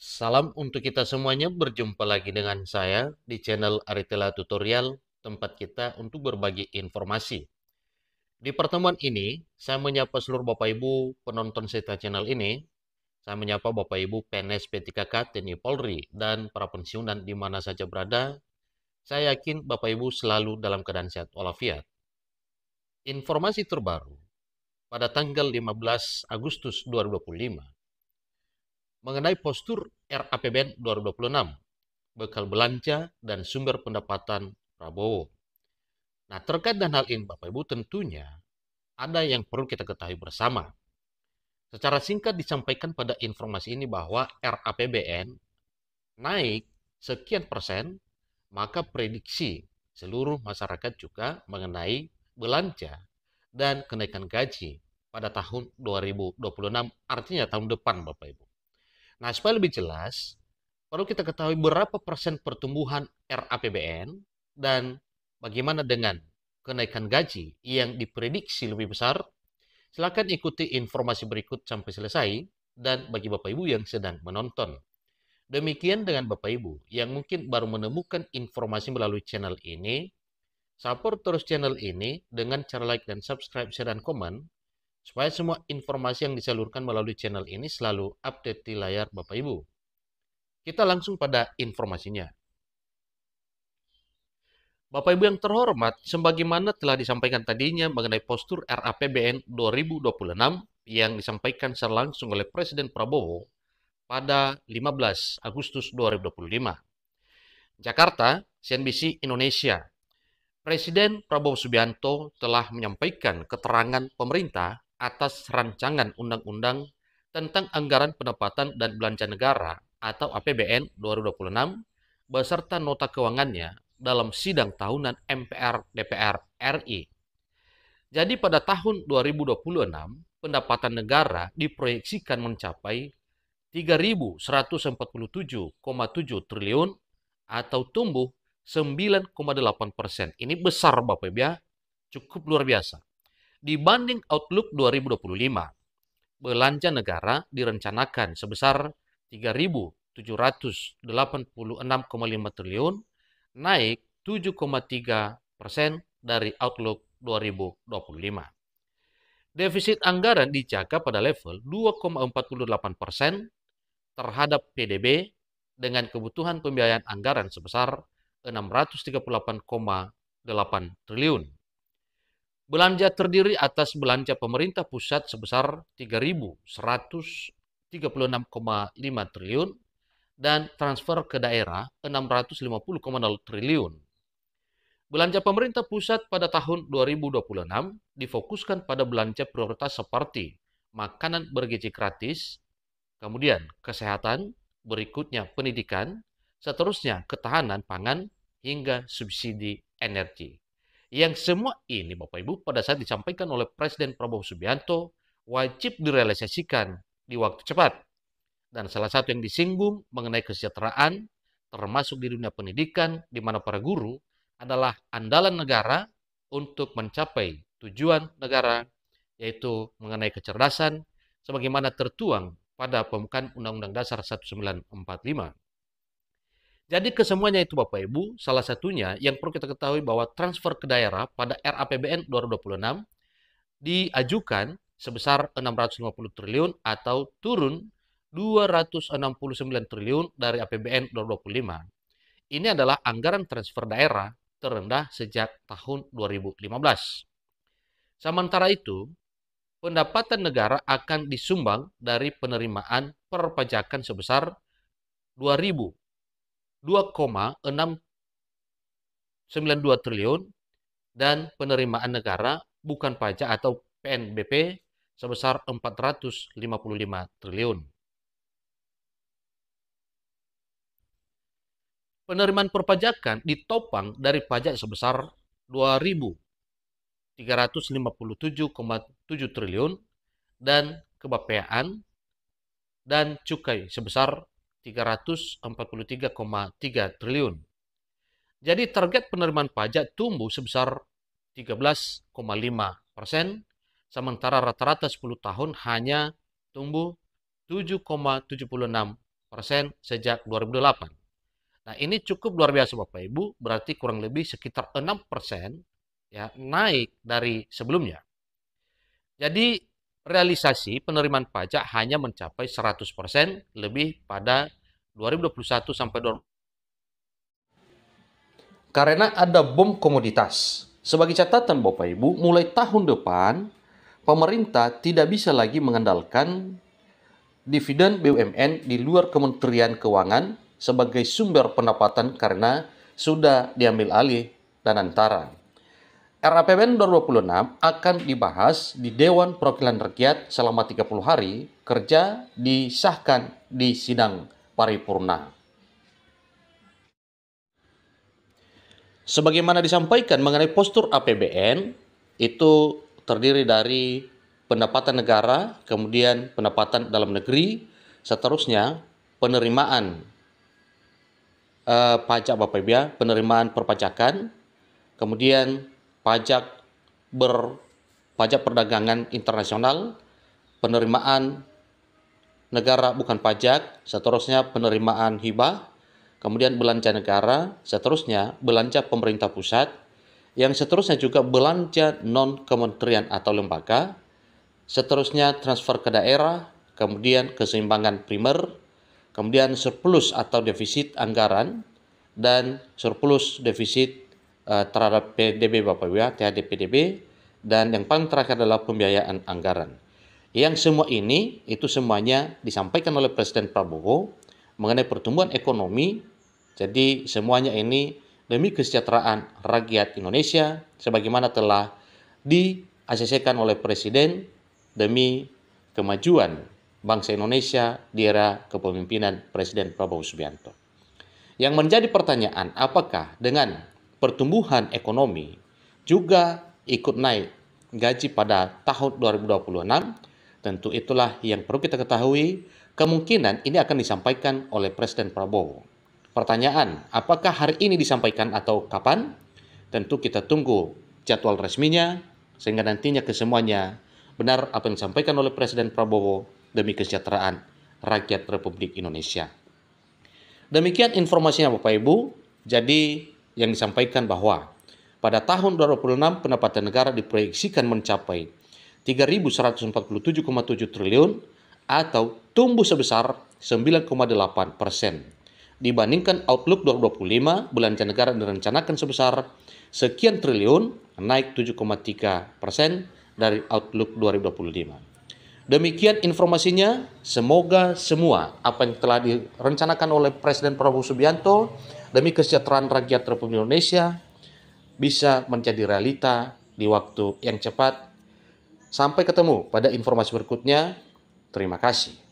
Salam untuk kita semuanya, berjumpa lagi dengan saya di channel Aritela Tutorial, tempat kita untuk berbagi informasi. Di pertemuan ini, saya menyapa seluruh Bapak Ibu penonton setia channel ini. Saya menyapa Bapak Ibu PNS P3K TNI Polri dan para pensiunan di mana saja berada. Saya yakin Bapak Ibu selalu dalam keadaan sehat walafiat. Informasi terbaru pada tanggal 15 Agustus 2025 mengenai postur RAPBN 2026. Bekal belanja, dan sumber pendapatan Prabowo. Nah, terkait dengan hal ini, Bapak Ibu, tentunya ada yang perlu kita ketahui bersama. Secara singkat disampaikan pada informasi ini bahwa RAPBN naik sekian persen, maka prediksi seluruh masyarakat juga mengenai belanja dan kenaikan gaji pada tahun 2026, artinya tahun depan, Bapak Ibu. Nah, supaya lebih jelas, perlu kita ketahui berapa persen pertumbuhan RAPBN dan bagaimana dengan kenaikan gaji yang diprediksi lebih besar. Silakan ikuti informasi berikut sampai selesai dan bagi Bapak Ibu yang sedang menonton. Demikian dengan Bapak Ibu yang mungkin baru menemukan informasi melalui channel ini, support terus channel ini dengan cara like dan subscribe, share, dan komen, supaya semua informasi yang disalurkan melalui channel ini selalu update di layar Bapak Ibu. Kita langsung pada informasinya. Bapak Ibu yang terhormat, sebagaimana telah disampaikan tadinya mengenai postur RAPBN 2026 yang disampaikan secara langsung oleh Presiden Prabowo pada 15 Agustus 2025. Jakarta, CNBC Indonesia. Presiden Prabowo Subianto telah menyampaikan keterangan pemerintah atas rancangan undang-undang tentang anggaran pendapatan dan belanja negara atau APBN 2026 beserta nota keuangannya dalam sidang tahunan MPR DPR RI. Jadi pada tahun 2026, pendapatan negara diproyeksikan mencapai 3.147,7 triliun atau tumbuh 9,8%. Ini besar Bapak Ibu ya, cukup luar biasa. Dibanding Outlook 2025, belanja negara direncanakan sebesar 3.786,5 triliun, naik 7,3% dari Outlook 2025. Defisit anggaran dijaga pada level 2,48% terhadap PDB dengan kebutuhan pembiayaan anggaran sebesar 638,8 triliun. Belanja terdiri atas belanja pemerintah pusat sebesar 3.136,5 triliun dan transfer ke daerah 650,0 triliun. Belanja pemerintah pusat pada tahun 2026 difokuskan pada belanja prioritas seperti makanan bergizi gratis, kemudian kesehatan, berikutnya pendidikan, seterusnya ketahanan pangan, hingga subsidi energi. Yang semua ini Bapak Ibu pada saat disampaikan oleh Presiden Prabowo Subianto wajib direalisasikan di waktu cepat. Dan salah satu yang disinggung mengenai kesejahteraan, termasuk di dunia pendidikan, di mana para guru adalah andalan negara untuk mencapai tujuan negara, yaitu mengenai kecerdasan, sebagaimana tertuang pada pembukaan Undang-Undang Dasar 1945. Jadi kesemuanya itu Bapak Ibu, salah satunya yang perlu kita ketahui bahwa transfer ke daerah pada RAPBN 2026 diajukan sebesar 650 triliun atau turun 269 triliun dari APBN 2025. Ini adalah anggaran transfer daerah terendah sejak tahun 2015. Sementara itu, pendapatan negara akan disumbang dari penerimaan perpajakan sebesar 2,692 triliun dan penerimaan negara bukan pajak atau PNBP sebesar 455 triliun. Penerimaan perpajakan ditopang dari pajak sebesar 2.357,7 triliun dan kebapaan dan cukai sebesar 343,3 triliun. Jadi target penerimaan pajak tumbuh sebesar 13,5%, sementara rata-rata 10 tahun hanya tumbuh 7,76%. sejak 2008. Nah, ini cukup luar biasa Bapak Ibu, berarti kurang lebih sekitar 6% ya, naik dari sebelumnya. Jadi, realisasi penerimaan pajak hanya mencapai 100% lebih pada 2021 sampai 2020. Karena ada bom komoditas. Sebagai catatan Bapak Ibu, mulai tahun depan, pemerintah tidak bisa lagi mengandalkan dividen BUMN di luar Kementerian Keuangan sebagai sumber pendapatan karena sudah diambil alih dan antara. RAPBN 2026 akan dibahas di Dewan Perwakilan Rakyat selama 30 hari kerja disahkan di sidang paripurna. Sebagaimana disampaikan mengenai postur APBN, itu terdiri dari pendapatan negara, kemudian pendapatan dalam negeri, seterusnya penerimaan pajak Bapak Ibu ya, penerimaan perpajakan, kemudian pajak perdagangan internasional, penerimaan negara bukan pajak, seterusnya penerimaan hibah, kemudian belanja negara, seterusnya belanja pemerintah pusat, yang seterusnya juga belanja non-kementerian atau lembaga, seterusnya transfer ke daerah, kemudian keseimbangan primer, kemudian surplus atau defisit anggaran, dan surplus defisit terhadap PDB Bapak Ibu ya, THD-PDB, dan yang paling terakhir adalah pembiayaan anggaran. Yang semua ini, itu semuanya disampaikan oleh Presiden Prabowo mengenai pertumbuhan ekonomi. Jadi semuanya ini demi kesejahteraan rakyat Indonesia, sebagaimana telah di-ACC-kan oleh Presiden demi kemajuan bangsa Indonesia di era kepemimpinan Presiden Prabowo Subianto. Yang menjadi pertanyaan, apakah dengan pertumbuhan ekonomi juga ikut naik gaji pada tahun 2026? Tentu itulah yang perlu kita ketahui. Kemungkinan ini akan disampaikan oleh Presiden Prabowo. Pertanyaan, apakah hari ini disampaikan atau kapan? Tentu kita tunggu jadwal resminya, sehingga nantinya kesemuanya benar apa yang disampaikan oleh Presiden Prabowo demi kesejahteraan rakyat Republik Indonesia. Demikian informasinya Bapak Ibu. Jadi yang disampaikan bahwa pada tahun 2026 pendapatan negara diproyeksikan mencapai 3.147,7 triliun atau tumbuh sebesar 9,8%. Dibandingkan Outlook 2025, belanja negara direncanakan sebesar sekian triliun, naik 7,3% dari Outlook 2025. Demikian informasinya, semoga semua apa yang telah direncanakan oleh Presiden Prabowo Subianto demi kesejahteraan rakyat Republik Indonesia bisa menjadi realita di waktu yang cepat. Sampai ketemu pada informasi berikutnya. Terima kasih.